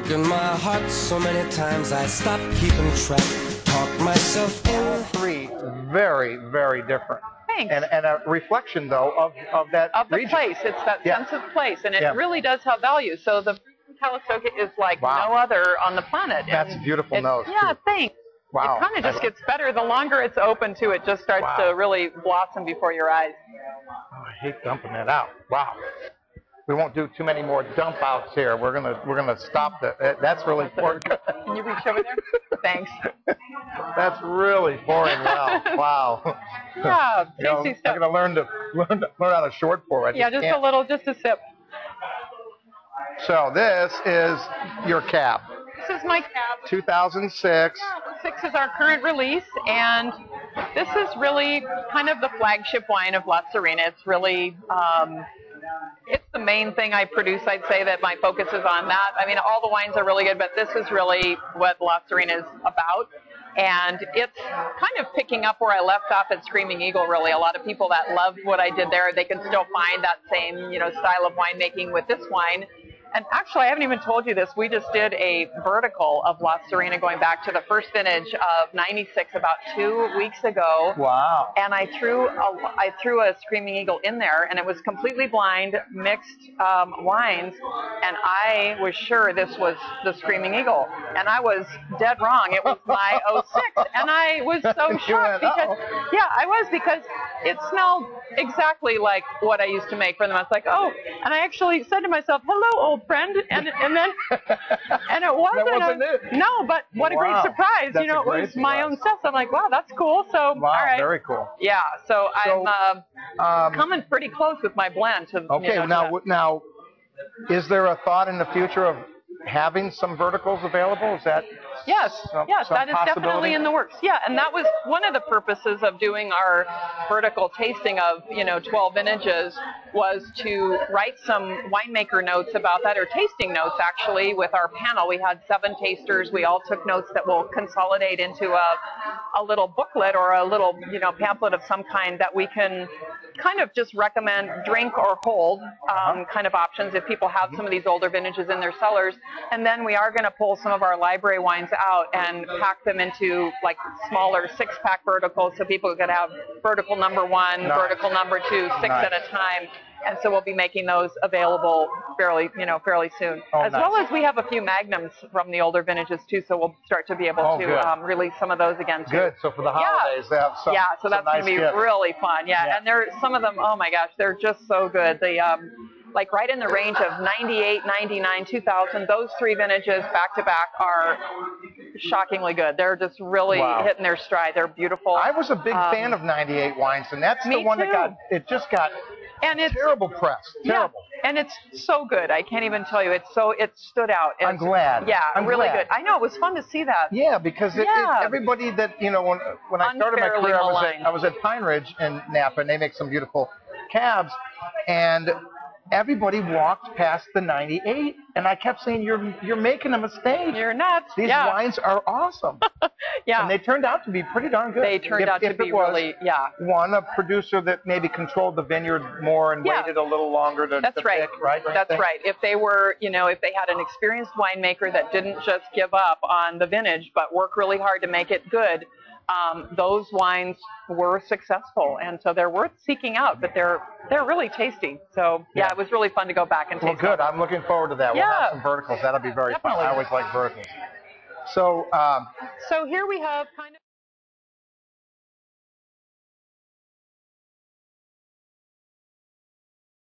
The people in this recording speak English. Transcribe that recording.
broken my heart so many times I stopped keeping track. Talk myself in. Three very, very different. Thanks. And a reflection, though, of that Of the region. place. It's that sense of place, and it really does have value. So the Calistoga is like no other on the planet. That's a beautiful nose. Yeah, too. thanks. Wow. It kind of just gets better the longer it's open to. It just starts to really blossom before your eyes. Oh, I hate dumping that out. Wow. We won't do too many more dump outs here. We're gonna stop that. That's really pouring. Can you reach over there? Thanks. That's really pouring well. Wow. Yeah, tasty stuff. I'm gonna learn how to short pour it. Yeah, just a little, just a sip. So this is your cab. This is my cab. 2006. Yeah, 6 is our current release, and this is really kind of the flagship wine of La Serena. It's really, it's the main thing I produce. I'd say that my focus is on that. I mean, all the wines are really good, but this is really what La Serena is about. And it's kind of picking up where I left off at Screaming Eagle, really. A lot of people that loved what I did there, they can still find that same, style of winemaking with this wine. And actually, I haven't even told you this. We just did a vertical of La Serena going back to the first vintage of '96 about 2 weeks ago. Wow. And I threw a Screaming Eagle in there, and it was completely blind, mixed wines. And I was sure this was the Screaming Eagle. And I was dead wrong. It was my '06. And I was so shocked because, I was, because it smelled exactly like what I used to make for them. I was like, oh, and I actually said to myself, hello, old friend, and then and it wasn't no, but what a great surprise. It was my own stuff. So I'm like, wow, that's cool. So all right, very cool. Yeah, so I'm coming pretty close with my blend to now is there a thought in the future of having some verticals available? Is that yes, some that is definitely in the works. Yeah, and that was one of the purposes of doing our vertical tasting of 12 vintages, was to write some winemaker notes about that, or tasting notes actually, with our panel. We had 7 tasters. We all took notes that will consolidate into a little booklet or a little pamphlet of some kind that we can kind of just recommend drink or hold kind of options if people have some of these older vintages in their cellars. And then we are going to pull some of our library wines out and pack them into like smaller 6-pack verticals, so people could have vertical number 1, vertical number 2, 6 at a time. And so we'll be making those available fairly soon. Well as we have a few magnums from the older vintages too, so we'll start to be able to release some of those again too. Good. So for the holidays, they have some. Yeah, so that's going to be really fun. Yeah, and some of them, oh my gosh, they're just so good. They like right in the range of 98, 99, 2000. Those 3 vintages back to back are shockingly good. They're just really hitting their stride. They're beautiful. I was a big fan of 98 wines, and that's the one that just got terrible press. Terrible. And it's so good. I can't even tell you. It stood out. I'm glad. Yeah, I'm really glad. good. I know, it was fun to see that. Yeah, because everybody that when I started my career, I was at Pine Ridge in Napa, and they make some beautiful cabs, and everybody walked past the 98, and I kept saying, you're making a mistake. You're nuts. These wines are awesome. And they turned out to be pretty darn good. They turned out to be really, a producer that maybe controlled the vineyard more and waited a little longer to pick, right? That's right. If they were, if they had an experienced winemaker that didn't just give up on the vintage, but work really hard to make it good, those wines were successful, and so they're worth seeking out. But they're really tasty. So it was really fun to go back and taste. Well, good. I'm looking forward to that. We'll have some verticals. That'll be very fun. I always like verticals. So here we have kind of